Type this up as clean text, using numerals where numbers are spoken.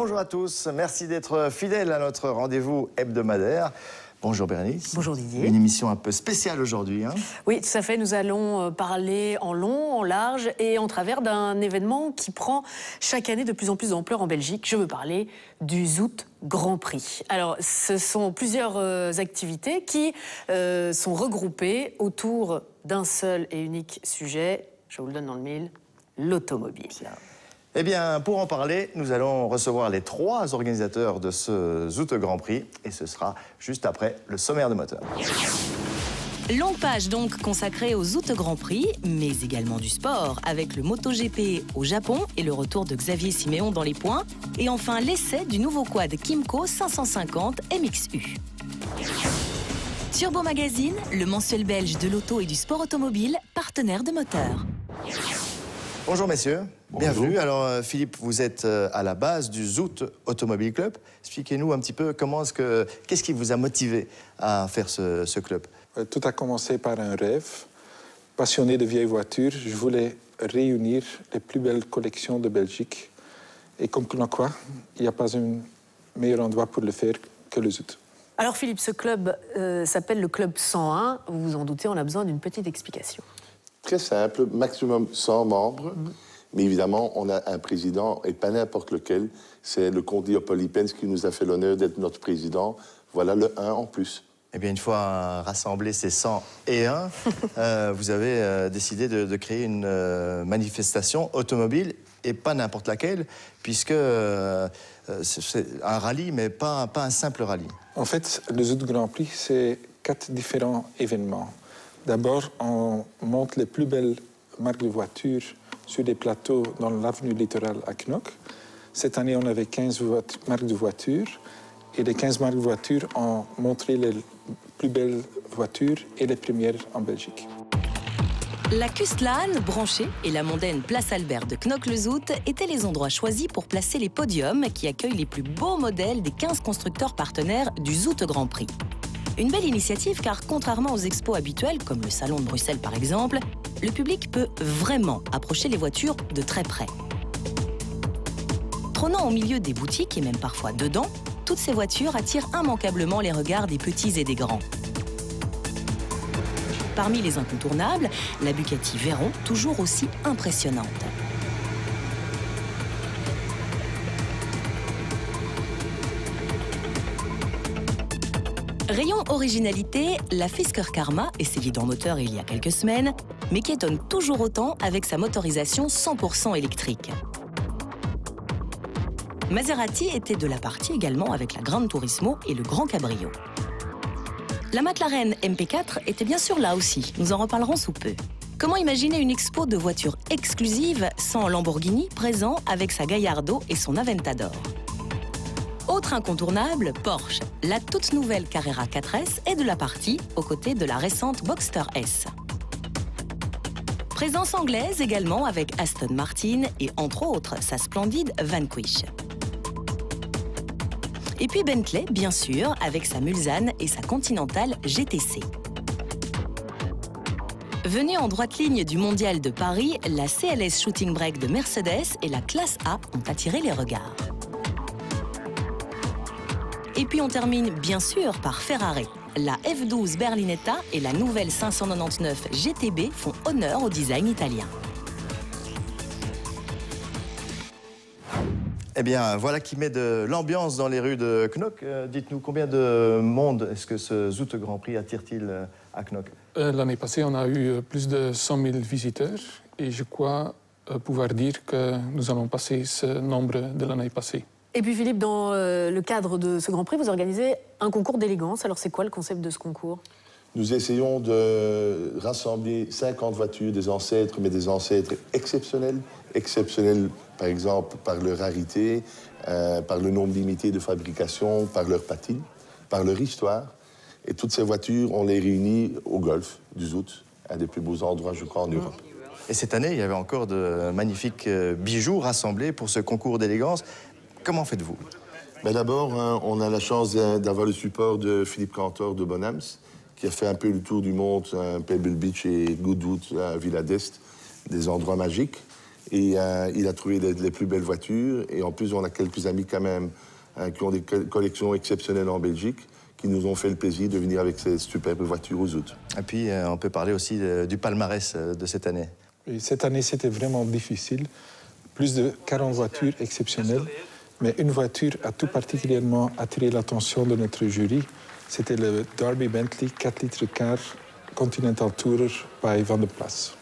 Bonjour à tous, merci d'être fidèles à notre rendez-vous hebdomadaire. Bonjour Bérénice. Bonjour Didier. Une émission un peu spéciale aujourd'hui. Hein. Oui, tout à fait. Nous allons parler en long, en large et en travers d'un événement qui prend chaque année de plus en plus d'ampleur en Belgique. Je veux parler du Zout Grand Prix. Alors, ce sont plusieurs activités qui sont regroupées autour d'un seul et unique sujet. Je vous le donne dans le mille, l'automobile. Eh bien, pour en parler, nous allons recevoir les 3 organisateurs de ce Zout Grand Prix. Et ce sera juste après le sommaire de moteur. Longue page donc consacrée au Zout Grand Prix, mais également du sport, avec le MotoGP au Japon et le retour de Xavier Siméon dans les points. Et enfin, l'essai du nouveau quad Kymco 550 MXU. Turbo Magazine, le mensuel belge de l'auto et du sport automobile, partenaire de moteur. Bonjour messieurs, Bonjour. Bienvenue. Alors Philippe, vous êtes à la base du Zout Automobile Club. Expliquez-nous un petit peu qu'est-ce qui vous a motivé à faire ce club? Tout a commencé par un rêve. Passionné de vieilles voitures, je voulais réunir les plus belles collections de Belgique. Et comme quoi, il n'y a pas un meilleur endroit pour le faire que le Zout. Alors Philippe, ce club s'appelle le Club 101. Vous vous en doutez, on a besoin d'une petite explication. Très simple, maximum 100 membres. Mais évidemment, on a un président, et pas n'importe lequel. C'est le comte Leopold qui nous a fait l'honneur d'être notre président. Voilà le 1 en plus. Eh bien, une fois rassemblés ces 101, vous avez décidé de créer une manifestation automobile, et pas n'importe laquelle, puisque c'est un rallye, mais pas un simple rallye. En fait, le Zout Grand Prix, c'est 4 différents événements. D'abord, on monte les plus belles marques de voitures sur des plateaux dans l'avenue littorale à Knokke. Cette année, on avait 15 marques de voitures. Et les 15 marques de voitures ont montré les plus belles voitures et les premières en Belgique. La Kustlane, branchée, et la mondaine Place Albert de Knokke-le-Zout étaient les endroits choisis pour placer les podiums qui accueillent les plus beaux modèles des 15 constructeurs partenaires du Zout Grand Prix. Une belle initiative car, contrairement aux expos habituels, comme le Salon de Bruxelles par exemple, le public peut vraiment approcher les voitures de très près. Trônant au milieu des boutiques et même parfois dedans, toutes ces voitures attirent immanquablement les regards des petits et des grands. Parmi les incontournables, la Bugatti Veyron, toujours aussi impressionnante. Rayon originalité, la Fisker Karma, essayée dans moteur il y a quelques semaines, mais qui étonne toujours autant avec sa motorisation 100% électrique. Maserati était de la partie également avec la Gran Turismo et le Grand Cabrio. La McLaren MP4 était bien sûr là aussi, nous en reparlerons sous peu. Comment imaginer une expo de voitures exclusives sans Lamborghini présent avec sa Gallardo et son Aventador? Autre incontournable, Porsche. La toute nouvelle Carrera 4S est de la partie, aux côtés de la récente Boxster S. Présence anglaise également avec Aston Martin et entre autres sa splendide Vanquish. Et puis Bentley, bien sûr, avec sa Mulsanne et sa Continental GTC. Venue en droite ligne du Mondial de Paris, la CLS Shooting Brake de Mercedes et la Classe A ont attiré les regards. Et puis on termine bien sûr par Ferrari. La F12 Berlinetta et la nouvelle 599 GTB font honneur au design italien. Eh bien, voilà qui met de l'ambiance dans les rues de Knokke. Dites-nous, combien de monde est-ce que ce Zout Grand Prix attire-t-il à Knokke? L'année passée, on a eu plus de 100 000 visiteurs et je crois pouvoir dire que nous allons passer ce nombre de l'année passée. Et puis Philippe, dans le cadre de ce Grand Prix, vous organisez un concours d'élégance. Alors c'est quoi le concept de ce concours? Nous essayons de rassembler 50 voitures, des ancêtres, mais des ancêtres exceptionnels. Exceptionnels, par exemple, par leur rarité, par le nombre limité de fabrication, par leur patine, par leur histoire. Et toutes ces voitures, on les réunit au golf du Zout, un des plus beaux endroits, je crois, en Europe. Et cette année, il y avait encore de magnifiques bijoux rassemblés pour ce concours d'élégance. Comment faites-vous? D'abord, on a la chance d'avoir le support de Philippe Cantor de Bonhams, qui a fait un peu le tour du monde, Pebble Beach et Goodwood, à Villa d'Est, des endroits magiques. Et il a trouvé les plus belles voitures. Et en plus, on a quelques amis quand même qui ont des collections exceptionnelles en Belgique, qui nous ont fait le plaisir de venir avec ces superbes voitures aux Zout. Et puis, on peut parler aussi du palmarès de cette année. Et cette année, c'était vraiment difficile. Plus de 40 voitures exceptionnelles. Mais une voiture a tout particulièrement attiré l'attention de notre jury. C'était le Derby Bentley 4 litres quart Continental Tourer by Van der Plas.